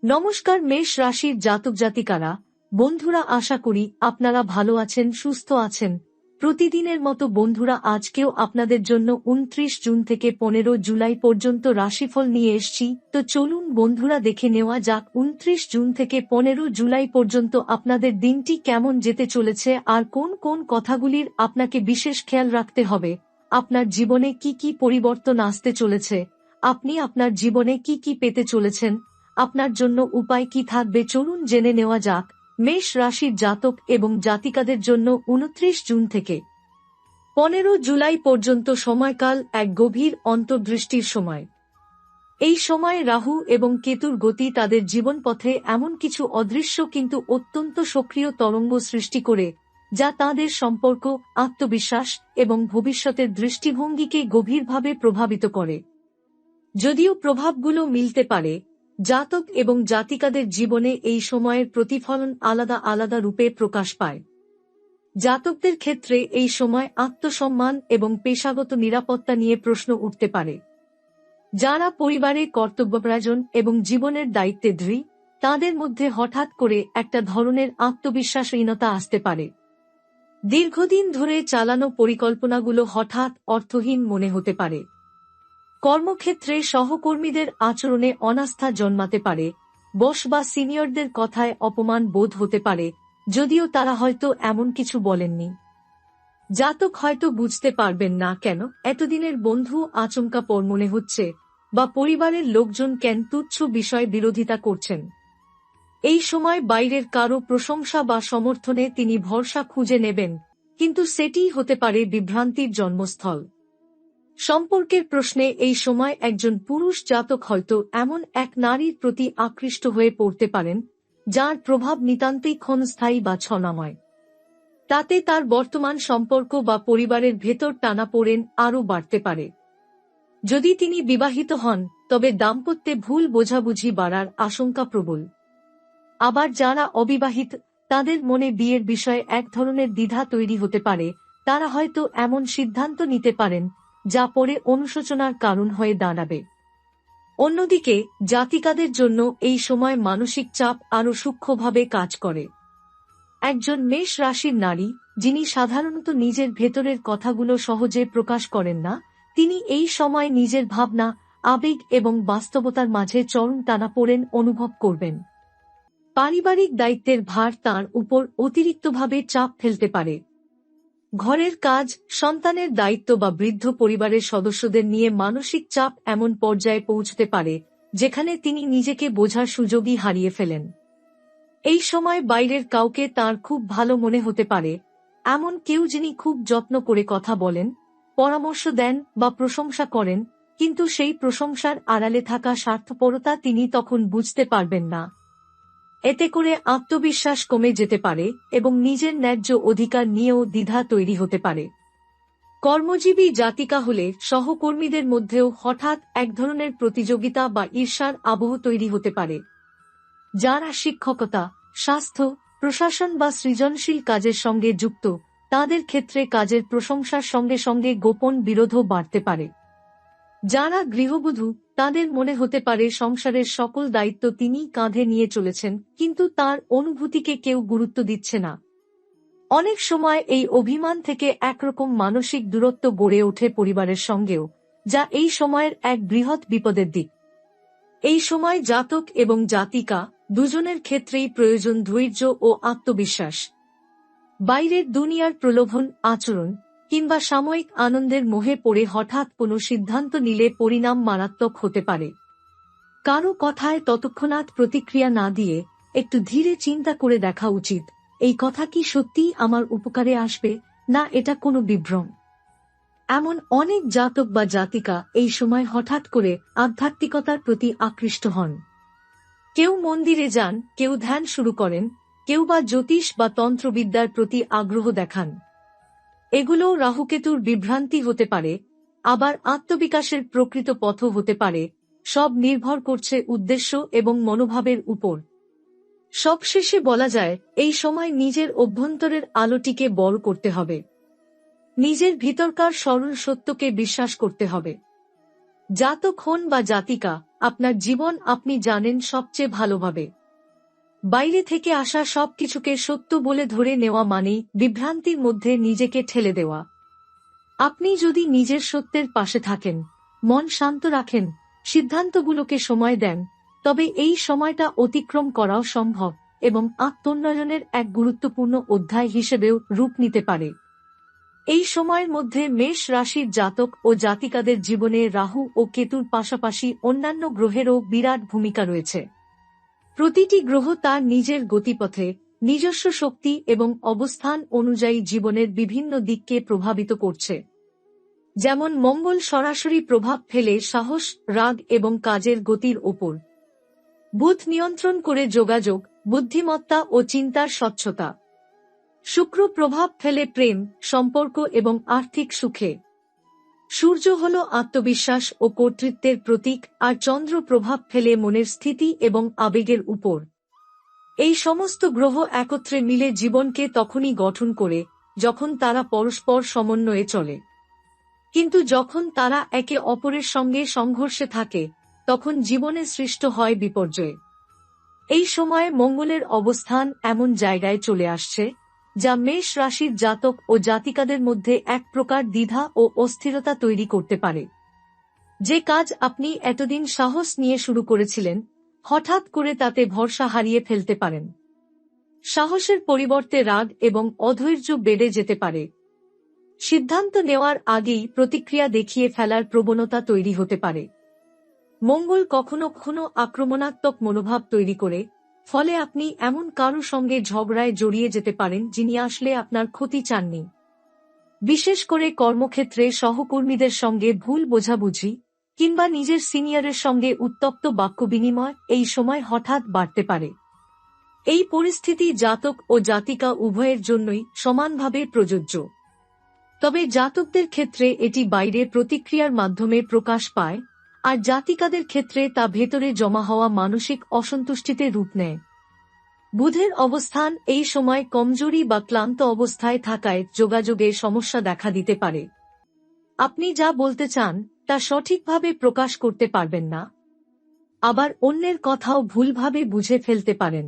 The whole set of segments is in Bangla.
নমস্কার মেষ রাশির জাতক জাতিকারা, বন্ধুরা, আশা করি আপনারা ভালো আছেন, সুস্থ আছেন। প্রতিদিনের মতো বন্ধুরা, আজকেও আপনাদের জন্য 29 জুন থেকে 15 জুলাই পর্যন্ত রাশিফল নিয়ে এসেছি। তো চলুন বন্ধুরা, দেখে নেওয়া যাক 29 জুন থেকে 15 জুলাই পর্যন্ত আপনাদের দিনটি কেমন যেতে চলেছে আর কোন কোন কথাগুলির আপনাকে বিশেষ খেয়াল রাখতে হবে। আপনার জীবনে কি কি পরিবর্তন আসতে চলেছে, আপনি আপনার জীবনে কি কি পেতে চলেছেন, আপনার জন্য উপায় কি থাকবে, চলুন জেনে নেওয়া যাক। মেষ রাশির জাতক এবং জাতিকাদের জন্য 29 জুন থেকে 15 জুলাই পর্যন্ত সময়কাল এক গভীর অন্তর্দৃষ্টির সময়। এই সময় রাহু এবং কেতুর গতি তাদের জীবনপথে এমন কিছু অদৃশ্য কিন্তু অত্যন্ত সক্রিয় তরঙ্গ সৃষ্টি করে, যা তাদের সম্পর্ক, আত্মবিশ্বাস এবং ভবিষ্যতের দৃষ্টিভঙ্গিকে গভীরভাবে প্রভাবিত করে। যদিও প্রভাবগুলো মিলতে পারে, জাতক এবং জাতিকাদের জীবনে এই সময়ের প্রতিফলন আলাদা আলাদা রূপে প্রকাশ পায়। জাতকদের ক্ষেত্রে এই সময় আত্মসম্মান এবং পেশাগত নিরাপত্তা নিয়ে প্রশ্ন উঠতে পারে। যারা পরিবারে কর্তব্যপরায়ণ এবং জীবনের দায়িত্বে দৃঢ়, তাদের মধ্যে হঠাৎ করে একটা ধরনের আত্মবিশ্বাসহীনতা আসতে পারে। দীর্ঘদিন ধরে চালানো পরিকল্পনাগুলো হঠাৎ অর্থহীন মনে হতে পারে। কর্মক্ষেত্রে সহকর্মীদের আচরণে অনাস্থা জন্মাতে পারে। বস বা সিনিয়রদের কথায় অপমান বোধ হতে পারে, যদিও তারা হয়তো এমন কিছু বলেননি। জাতক হয়তো বুঝতে পারবেন না কেন এতদিনের বন্ধু আচমকা পর মনে হচ্ছে, বা পরিবারের লোকজন কেন তুচ্ছ বিষয়ে বিরোধিতা করছেন। এই সময় বাইরের কারো প্রশংসা বা সমর্থনে তিনি ভরসা খুঁজে নেবেন, কিন্তু সেটিই হতে পারে বিভ্রান্তির জন্মস্থল। সম্পর্কের প্রশ্নে এই সময় একজন পুরুষ জাতক হয়তো এমন এক নারীর প্রতি আকৃষ্ট হয়ে পড়তে পারেন, যার প্রভাব নিতান্তই ক্ষণস্থায়ী বা ছলনাময়। তাতে তার বর্তমান সম্পর্ক বা পরিবারের ভেতর টানাপোড়েন আরও বাড়তে পারে। যদি তিনি বিবাহিত হন, তবে দাম্পত্যে ভুল বোঝাবুঝি বাড়ার আশঙ্কা প্রবল। আবার যারা অবিবাহিত, তাদের মনে বিয়ের বিষয়ে এক ধরনের দ্বিধা তৈরি হতে পারে। তারা হয়তো এমন সিদ্ধান্ত নিতে পারেন যা পরে অনুশোচনার কারণ হয়ে দাঁড়াবে। অন্যদিকে জাতিকাদের জন্য এই সময় মানসিক চাপ আরও সূক্ষ্মভাবে কাজ করে। একজন মেষ রাশির নারী, যিনি সাধারণত নিজের ভেতরের কথাগুলো সহজে প্রকাশ করেন না, তিনি এই সময় নিজের ভাবনা, আবেগ এবং বাস্তবতার মাঝে চরম টানাপোড়েন অনুভব করবেন। পারিবারিক দায়িত্বের ভার তাঁর উপর অতিরিক্তভাবে চাপ ফেলতে পারে। ঘরের কাজ, সন্তানের দায়িত্ব বা বৃদ্ধ পরিবারের সদস্যদের নিয়ে মানসিক চাপ এমন পর্যায়ে পৌঁছতে পারে, যেখানে তিনি নিজেকে বোঝার সুযোগই হারিয়ে ফেলেন। এই সময় বাইরের কাউকে তার খুব ভালো মনে হতে পারে, এমন কেউ যিনি খুব যত্ন করে কথা বলেন, পরামর্শ দেন বা প্রশংসা করেন, কিন্তু সেই প্রশংসার আড়ালে থাকা স্বার্থপরতা তিনি তখন বুঝতে পারবেন না। এতে করে আত্মবিশ্বাস কমে যেতে পারে এবং নিজের ন্যায্য অধিকার নিয়েও দ্বিধা তৈরি হতে পারে। কর্মজীবী জাতিকা হলে সহকর্মীদের মধ্যেও হঠাৎ এক ধরনের প্রতিযোগিতা বা ঈর্ষার আবহ তৈরি হতে পারে। যারা শিক্ষকতা, স্বাস্থ্য, প্রশাসন বা সৃজনশীল কাজের সঙ্গে যুক্ত, তাদের ক্ষেত্রে কাজের প্রশংসার সঙ্গে সঙ্গে গোপন বিরোধও বাড়তে পারে। যারা গৃহবধূ, তাদের মনে হতে পারে সংসারের সকল দায়িত্ব তিনিই কাঁধে নিয়ে চলেছেন, কিন্তু তার অনুভূতিকে কেউ গুরুত্ব দিচ্ছে না। অনেক সময় এই অভিমান থেকে একরকম মানসিক দূরত্ব গড়ে ওঠে পরিবারের সঙ্গেও, যা এই সময়ের এক বৃহৎ বিপদের দিক। এই সময় জাতক এবং জাতিকা দুজনের ক্ষেত্রেই প্রয়োজন ধৈর্য ও আত্মবিশ্বাস। বাইরের দুনিয়ার প্রলোভন, আচরণ কিংবা সাময়িক আনন্দের মোহে পড়ে হঠাৎ কোনো সিদ্ধান্ত নিলে পরিণাম মারাত্মক হতে পারে। কারো কথায় তৎক্ষণাৎ প্রতিক্রিয়া না দিয়ে একটু ধীরে চিন্তা করে দেখা উচিত, এই কথা কি সত্যিই আমার উপকারে আসবে, না এটা কোনো বিভ্রম। এমন অনেক জাতক বা জাতিকা এই সময় হঠাৎ করে আধ্যাত্মিকতার প্রতি আকৃষ্ট হন। কেউ মন্দিরে যান, কেউ ধ্যান শুরু করেন, কেউ বা জ্যোতিষ বা তন্ত্রবিদ্যার প্রতি আগ্রহ দেখান। এগুলোও রাহুকেতুর বিভ্রান্তি হতে পারে, আবার আত্মবিকাশের প্রকৃত পথও হতে পারে। সব নির্ভর করছে উদ্দেশ্য এবং মনোভাবের উপর। সবশেষে বলা যায়, এই সময় নিজের অভ্যন্তরের আলোটিকে বড় করতে হবে। নিজের ভিতরকার সরল সত্যকে বিশ্বাস করতে হবে। জাতক হন বা জাতিকা, আপনার জীবন আপনি জানেন সবচেয়ে ভালোভাবে। বাইরে থেকে আসা সবকিছুকে সত্য বলে ধরে নেওয়া মানেই বিভ্রান্তির মধ্যে নিজেকে ঠেলে দেওয়া। আপনি যদি নিজের সত্যের পাশে থাকেন, মন শান্ত রাখেন, সিদ্ধান্তগুলোকে সময় দেন, তবে এই সময়টা অতিক্রম করাও সম্ভব এবং আত্মোন্নয়নের এক গুরুত্বপূর্ণ অধ্যায় হিসেবেও রূপ নিতে পারে। এই সময়ের মধ্যে মেষ রাশির জাতক ও জাতিকাদের জীবনে রাহু ও কেতুর পাশাপাশি অন্যান্য গ্রহেরও বিরাট ভূমিকা রয়েছে। প্রতিটি গ্রহ তার নিজের গতিপথে, নিজস্ব শক্তি এবং অবস্থান অনুযায়ী জীবনের বিভিন্ন দিককে প্রভাবিত করছে। যেমন মঙ্গল সরাসরি প্রভাব ফেলে সাহস, রাগ এবং কাজের গতির ওপর। বুধ নিয়ন্ত্রণ করে যোগাযোগ, বুদ্ধিমত্তা ও চিন্তার স্বচ্ছতা। শুক্র প্রভাব ফেলে প্রেম, সম্পর্ক এবং আর্থিক সুখে। সূর্য হল আত্মবিশ্বাস ও কর্তৃত্বের প্রতীক, আর চন্দ্র প্রভাব ফেলে মনের স্থিতি এবং আবেগের উপর। এই সমস্ত গ্রহ একত্রে মিলে জীবনকে তখনই গঠন করে যখন তারা পরস্পর সমন্বয়ে চলে। কিন্তু যখন তারা একে অপরের সঙ্গে সংঘর্ষে থাকে, তখন জীবনে সৃষ্ট হয় বিপর্যয়। এই সময়ে মঙ্গলের অবস্থান এমন জায়গায় চলে আসছে যা মেষ রাশির জাতক ও জাতিকাদের মধ্যে এক প্রকার দ্বিধা ও অস্থিরতা তৈরি করতে পারে। যে কাজ আপনি এতদিন সাহস নিয়ে শুরু করেছিলেন, হঠাৎ করে তাতে ভরসা হারিয়ে ফেলতে পারেন। সাহসের পরিবর্তে রাগ এবং অধৈর্য বেড়ে যেতে পারে। সিদ্ধান্ত নেওয়ার আগেই প্রতিক্রিয়া দেখিয়ে ফেলার প্রবণতা তৈরি হতে পারে। মঙ্গল কখনো কখনো আক্রমণাত্মক মনোভাব তৈরি করে, ফলে আপনি এমন কারো সঙ্গে ঝগড়ায় জড়িয়ে যেতে পারেন যিনি আসলে আপনার ক্ষতি চাননি। বিশেষ করে কর্মক্ষেত্রে সহকর্মীদের সঙ্গে ভুল বোঝাবুঝি কিংবা নিজের সিনিয়রের সঙ্গে উত্তপ্ত বাক্য বিনিময় এই সময় হঠাৎ বাড়তে পারে। এই পরিস্থিতি জাতক ও জাতিকা উভয়ের জন্যই সমানভাবে প্রযোজ্য। তবে জাতকদের ক্ষেত্রে এটি বাইরে প্রতিক্রিয়ার মাধ্যমে প্রকাশ পায়, আর জাতিকাদের ক্ষেত্রে তা ভেতরে জমা হওয়া মানসিক অসন্তুষ্টিতে রূপ নেয়। বুধের অবস্থান এই সময় কমজোরি বা ক্লান্ত অবস্থায় থাকায় যোগাযোগে সমস্যা দেখা দিতে পারে। আপনি যা বলতে চান তা সঠিকভাবে প্রকাশ করতে পারবেন না, আবার অন্যের কথাও ভুলভাবে বুঝে ফেলতে পারেন।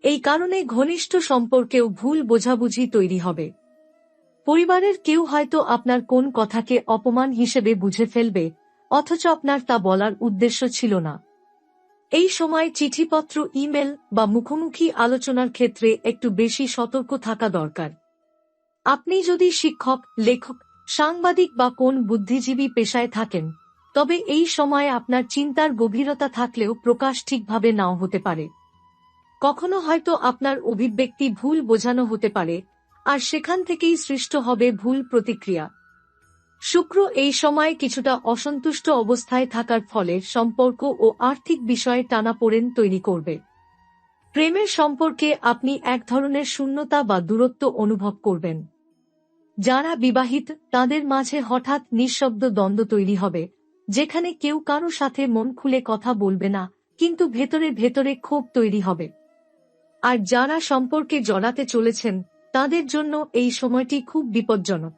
এই কারণে ঘনিষ্ঠ সম্পর্কেও ভুল বোঝাবুঝি তৈরি হবে। পরিবারের কেউ হয়তো আপনার কোন কথাকে অপমান হিসেবে বুঝে ফেলবে, অথচ আপনার তা বলার উদ্দেশ্য ছিল না। এই সময় চিঠিপত্র, ইমেল বা মুখোমুখি আলোচনার ক্ষেত্রে একটু বেশি সতর্ক থাকা দরকার। আপনি যদি শিক্ষক, লেখক, সাংবাদিক বা কোন বুদ্ধিজীবী পেশায় থাকেন, তবে এই সময়ে আপনার চিন্তার গভীরতা থাকলেও প্রকাশ ঠিকভাবে নাও হতে পারে। কখনো হয়তো আপনার অভিব্যক্তি ভুল বোঝানো হতে পারে, আর সেখান থেকেই সৃষ্ট হবে ভুল প্রতিক্রিয়া। শুক্র এই সময় কিছুটা অসন্তুষ্ট অবস্থায় থাকার ফলে সম্পর্ক ও আর্থিক বিষয়ে টানাপোড়েন তৈরি করবে। প্রেমের সম্পর্কে আপনি এক ধরনের শূন্যতা বা দূরত্ব অনুভব করবেন। যারা বিবাহিত তাদের মাঝে হঠাৎ নিঃশব্দ দ্বন্দ্ব তৈরি হবে, যেখানে কেউ কারো সাথে মন খুলে কথা বলবে না, কিন্তু ভেতরে ভেতরে ক্ষোভ তৈরি হবে। আর যারা সম্পর্কে জড়াতে চলেছেন তাদের জন্য এই সময়টি খুব বিপজ্জনক।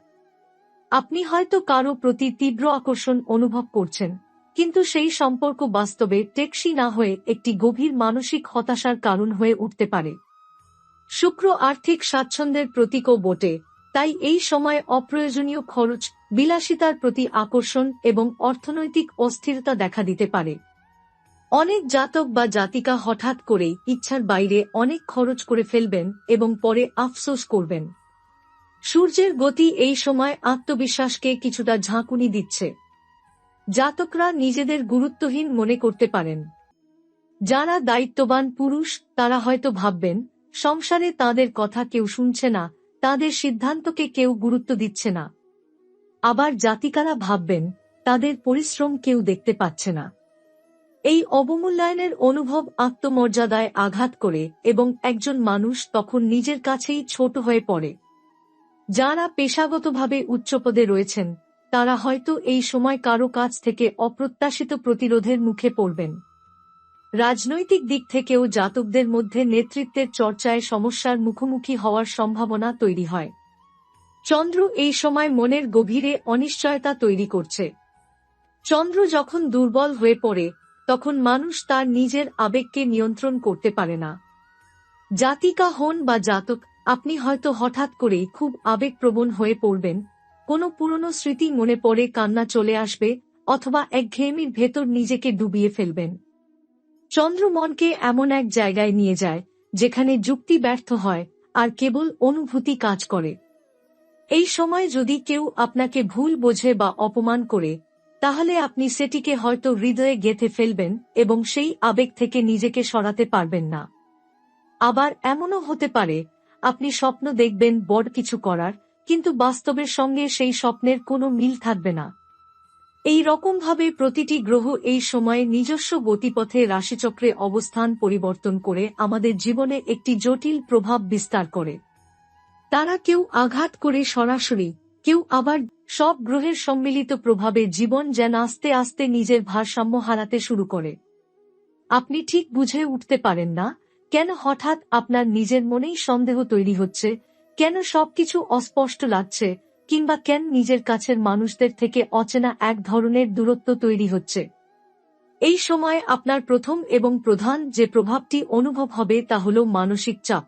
আপনি হয়তো কারো প্রতি তীব্র আকর্ষণ অনুভব করছেন, কিন্তু সেই সম্পর্ক বাস্তবে টেকসই না হয়ে একটি গভীর মানসিক হতাশার কারণ হয়ে উঠতে পারে। শুক্র আর্থিক স্বাচ্ছন্দ্যের প্রতীকও বটে, তাই এই সময় অপ্রয়োজনীয় খরচ, বিলাসিতার প্রতি আকর্ষণ এবং অর্থনৈতিক অস্থিরতা দেখা দিতে পারে। অনেক জাতক বা জাতিকা হঠাৎ করেই ইচ্ছার বাইরে অনেক খরচ করে ফেলবেন এবং পরে আফসোস করবেন। সূর্যের গতি এই সময় আত্মবিশ্বাসকে কিছুটা ঝাঁকুনি দিচ্ছে। জাতকরা নিজেদের গুরুত্বহীন মনে করতে পারেন। যারা দায়িত্ববান পুরুষ তারা হয়তো ভাববেন সংসারে তাদের কথা কেউ শুনছে না, তাদের সিদ্ধান্তকে কেউ গুরুত্ব দিচ্ছে না। আবার জাতিকারা ভাববেন তাদের পরিশ্রম কেউ দেখতে পাচ্ছে না। এই অবমূল্যায়নের অনুভব আত্মমর্যাদায় আঘাত করে এবং একজন মানুষ তখন নিজের কাছেই ছোট হয়ে পড়ে। যারা পেশাগতভাবে উচ্চপদে রয়েছেন তারা হয়তো এই সময় কারো কাছ থেকে অপ্রত্যাশিত প্রতিরোধের মুখে পড়বেন। রাজনৈতিক দিক থেকেও জাতকদের মধ্যে নেতৃত্বের চর্চায় সমস্যার মুখোমুখি হওয়ার সম্ভাবনা তৈরি হয়। চন্দ্র এই সময় মনের গভীরে অনিশ্চয়তা তৈরি করছে। চন্দ্র যখন দুর্বল হয়ে পড়ে তখন মানুষ তার নিজের আবেগকে নিয়ন্ত্রণ করতে পারে না। জাতিকা হন বা জাতক, আপনি হয়তো হঠাৎ করেই খুব আবেগপ্রবণ হয়ে পড়বেন, কোনো পুরনো স্মৃতি মনে পড়ে কান্না চলে আসবে, অথবা একঘেয়েমির ভেতর নিজেকে ডুবিয়ে ফেলবেন। চন্দ্র মনকে এমন এক জায়গায় নিয়ে যায় যেখানে যুক্তি ব্যর্থ হয় আর কেবল অনুভূতি কাজ করে। এই সময় যদি কেউ আপনাকে ভুল বোঝে বা অপমান করে, তাহলে আপনি সেটিকে হয়তো হৃদয়ে গেঁথে ফেলবেন এবং সেই আবেগ থেকে নিজেকে সরাতে পারবেন না। আবার এমনও হতে পারে আপনি স্বপ্ন দেখবেন বড় কিছু করার, কিন্তু বাস্তবের সঙ্গে সেই স্বপ্নের কোনো মিল থাকবে না। এই রকমভাবে প্রতিটি গ্রহ এই সময়ে নিজস্ব গতিপথে রাশিচক্রে অবস্থান পরিবর্তন করে আমাদের জীবনে একটি জটিল প্রভাব বিস্তার করে। তারা কেউ আঘাত করে সরাসরি, কেউ আবার সব গ্রহের সম্মিলিত প্রভাবে জীবন যেন আস্তে আস্তে নিজের ভারসাম্য হারাতে শুরু করে। আপনি ঠিক বুঝে উঠতে পারেন না কেন হঠাৎ আপনার নিজের মনেই সন্দেহ তৈরি হচ্ছে, কেন সবকিছু অস্পষ্ট লাগছে, কিংবা কেন নিজের কাছের মানুষদের থেকে অচেনা এক ধরনের দূরত্ব তৈরি হচ্ছে। এই সময় আপনার প্রথম এবং প্রধান যে প্রভাবটি অনুভব হবে তা হল মানসিক চাপ।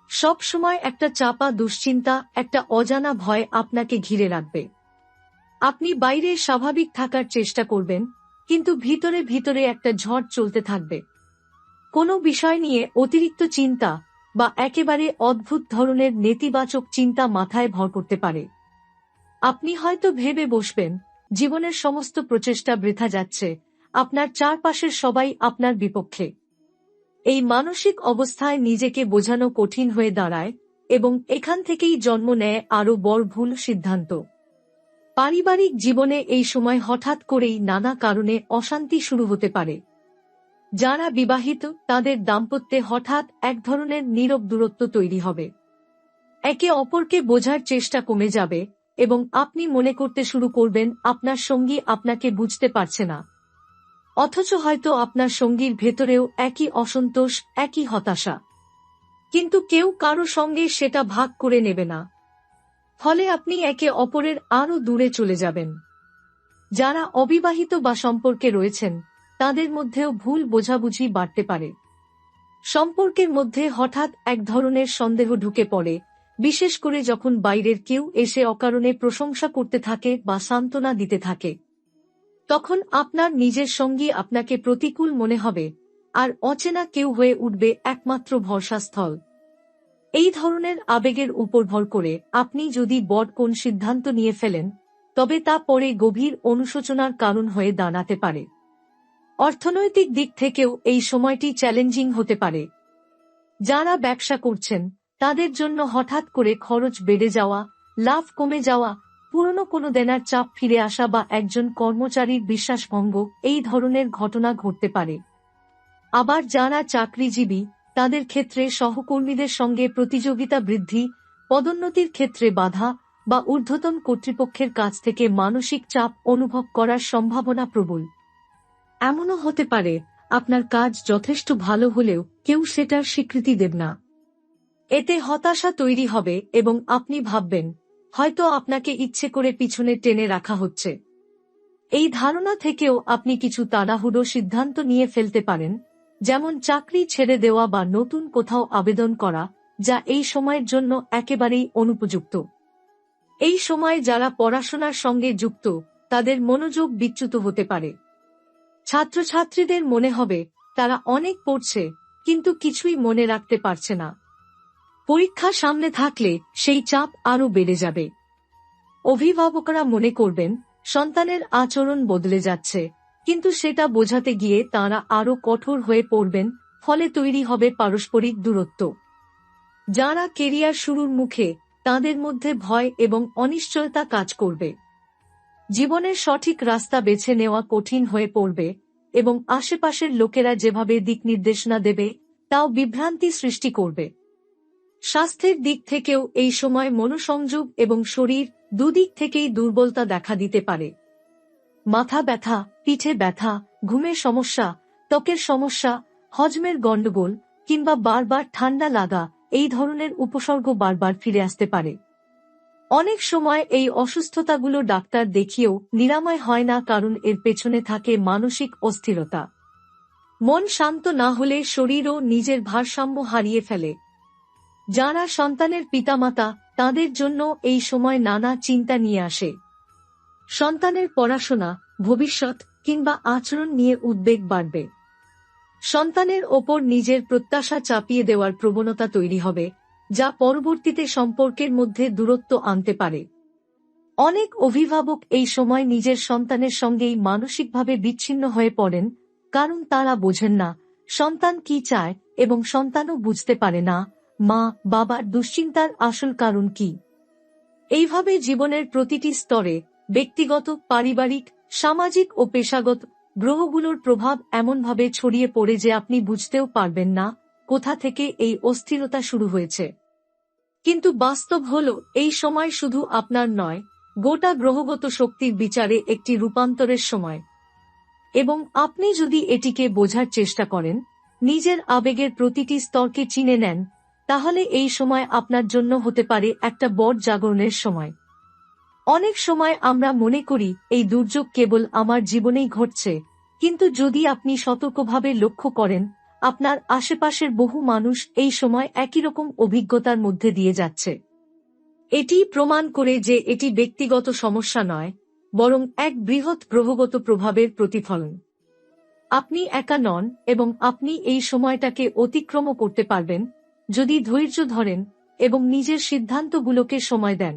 সব সময় একটা চাপা দুশ্চিন্তা, একটা অজানা ভয় আপনাকে ঘিরে রাখবে। আপনি বাইরে স্বাভাবিক থাকার চেষ্টা করবেন, কিন্তু ভিতরে ভিতরে একটা ঝড় চলতে থাকবে। কোনো বিষয় নিয়ে অতিরিক্ত চিন্তা বা একেবারে অদ্ভুত ধরনের নেতিবাচক চিন্তা মাথায় ভর করতে পারে। আপনি হয়তো ভেবে বসবেন জীবনের সমস্ত প্রচেষ্টা বৃথা যাচ্ছে, আপনার চারপাশের সবাই আপনার বিপক্ষে। এই মানসিক অবস্থায় নিজেকে বোঝানো কঠিন হয়ে দাঁড়ায় এবং এখান থেকেই জন্ম নেয় আরও বড় ভুল সিদ্ধান্ত। পারিবারিক জীবনে এই সময় হঠাৎ করেই নানা কারণে অশান্তি শুরু হতে পারে। যারা বিবাহিত তাদের দাম্পত্যে হঠাৎ এক ধরনের নীরব দূরত্ব তৈরি হবে। একে অপরকে বোঝার চেষ্টা কমে যাবে এবং আপনি মনে করতে শুরু করবেন আপনার সঙ্গী আপনাকে বুঝতে পারছে না, অথচ হয়তো আপনার সঙ্গীর ভেতরেও একই অসন্তোষ, একই হতাশা, কিন্তু কেউ কারো সঙ্গে সেটা ভাগ করে নেবে না। ফলে আপনি একে অপরের আরও দূরে চলে যাবেন। যারা অবিবাহিত বা সম্পর্কে রয়েছেন তাদের মধ্যেও ভুল বোঝাবুঝি বাড়তে পারে। সম্পর্কের মধ্যে হঠাৎ এক ধরনের সন্দেহ ঢুকে পড়ে, বিশেষ করে যখন বাইরের কেউ এসে অকারণে প্রশংসা করতে থাকে বা সান্ত্বনা দিতে থাকে। তখন আপনার নিজের সঙ্গী আপনাকে প্রতিকূল মনে হবে, আর অচেনা কেউ হয়ে উঠবে একমাত্র ভরসাস্থল। এই ধরনের আবেগের উপর ভর করে আপনি যদি বড় কোন সিদ্ধান্ত নিয়ে ফেলেন, তবে তা পরে গভীর অনুশোচনার কারণ হয়ে দাঁড়াতে পারে। অর্থনৈতিক দিক থেকেও এই সময়টি চ্যালেঞ্জিং হতে পারে। যারা ব্যবসা করছেন তাদের জন্য হঠাৎ করে খরচ বেড়ে যাওয়া, লাভ কমে যাওয়া, পুরনো কোনো দেনার চাপ ফিরে আসা বা একজন কর্মচারীর বিশ্বাসভঙ্গ, এই ধরনের ঘটনা ঘটতে পারে। আবার যারা চাকরিজীবী তাদের ক্ষেত্রে সহকর্মীদের সঙ্গে প্রতিযোগিতা বৃদ্ধি, পদোন্নতির ক্ষেত্রে বাধা বা ঊর্ধ্বতন কর্তৃপক্ষের কাছ থেকে মানসিক চাপ অনুভব করার সম্ভাবনা প্রবল। এমনও হতে পারে আপনার কাজ যথেষ্ট ভালো হলেও কেউ সেটার স্বীকৃতি দেবে না। এতে হতাশা তৈরি হবে এবং আপনি ভাববেন হয়তো আপনাকে ইচ্ছে করে পিছনে টেনে রাখা হচ্ছে। এই ধারণা থেকেও আপনি কিছু তাড়াহুড়ো সিদ্ধান্ত নিয়ে ফেলতে পারেন, যেমন চাকরি ছেড়ে দেওয়া বা নতুন কোথাও আবেদন করা, যা এই সময়ের জন্য একেবারেই অনুপযুক্ত। এই সময় যারা পড়াশোনার সঙ্গে যুক্ত তাদের মনোযোগ বিচ্যুত হতে পারে। ছাত্রছাত্রীদের মনে হবে তারা অনেক পড়ছে কিন্তু কিছুই মনে রাখতে পারছে না। পরীক্ষা সামনে থাকলে সেই চাপ আরও বেড়ে যাবে। অভিভাবকরা মনে করবেন সন্তানের আচরণ বদলে যাচ্ছে, কিন্তু সেটা বোঝাতে গিয়ে তাঁরা আরও কঠোর হয়ে পড়বেন, ফলে তৈরি হবে পারস্পরিক দূরত্ব। যারা কেরিয়ার শুরুর মুখে তাদের মধ্যে ভয় এবং অনিশ্চয়তা কাজ করবে। জীবনের সঠিক রাস্তা বেছে নেওয়া কঠিন হয়ে পড়বে এবং আশেপাশের লোকেরা যেভাবে দিক নির্দেশনা দেবে তাও বিভ্রান্তি সৃষ্টি করবে। স্বাস্থ্যের দিক থেকেও এই সময় মনোসংযোগ এবং শরীর দুদিক থেকেই দুর্বলতা দেখা দিতে পারে। মাথা ব্যথা, পিঠে ব্যথা, ঘুমের সমস্যা, ত্বকের সমস্যা, হজমের গণ্ডগোল, কিংবা বারবার ঠান্ডা লাগা এই ধরনের উপসর্গ বারবার ফিরে আসতে পারে। অনেক সময় এই অসুস্থতাগুলো ডাক্তার দেখিয়েও নিরাময় হয় না, কারণ এর পেছনে থাকে মানসিক অস্থিরতা। মন শান্ত না হলে শরীরও নিজের ভারসাম্য হারিয়ে ফেলে। যারা সন্তানের পিতামাতা তাদের জন্য এই সময় নানা চিন্তা নিয়ে আসে। সন্তানের পড়াশোনা, ভবিষ্যৎ কিংবা আচরণ নিয়ে উদ্বেগ বাড়বে। সন্তানের ওপর নিজের প্রত্যাশা চাপিয়ে দেওয়ার প্রবণতা তৈরি হবে, যা পরবর্তীতে সম্পর্কের মধ্যে দূরত্ব আনতে পারে। অনেক অভিভাবক এই সময় নিজের সন্তানের সঙ্গেই মানসিকভাবে বিচ্ছিন্ন হয়ে পড়েন, কারণ তারা বোঝেন না সন্তান কি চায় এবং সন্তানও বুঝতে পারে না মা বাবার দুশ্চিন্তার আসল কারণ কি। এইভাবে জীবনের প্রতিটি স্তরে, ব্যক্তিগত, পারিবারিক, সামাজিক ও পেশাগত, গ্রহগুলোর প্রভাব এমনভাবে ছড়িয়ে পড়ে যে আপনি বুঝতেও পারবেন না কোথা থেকে এই অস্থিরতা শুরু হয়েছে। কিন্তু বাস্তব হল, এই সময় শুধু আপনার নয়, গোটা গ্রহগত শক্তির বিচারে একটি রূপান্তরের সময়। এবং আপনি যদি এটিকে বোঝার চেষ্টা করেন, নিজের আবেগের প্রতিটি স্তরকে চিনে নেন, তাহলে এই সময় আপনার জন্য হতে পারে একটা বড় জাগরণের সময়। অনেক সময় আমরা মনে করি এই দুর্যোগ কেবল আমার জীবনেই ঘটছে, কিন্তু যদি আপনি সতর্কভাবে লক্ষ্য করেন, আপনার আশেপাশের বহু মানুষ এই সময় একই রকম অভিজ্ঞতার মধ্যে দিয়ে যাচ্ছে। এটি প্রমাণ করে যে এটি ব্যক্তিগত সমস্যা নয়, বরং এক বৃহৎ গ্রহগত প্রভাবের প্রতিফলন। আপনি একা নন, এবং আপনি এই সময়টাকে অতিক্রম করতে পারবেন যদি ধৈর্য ধরেন এবং নিজের সিদ্ধান্তগুলোকে সময় দেন।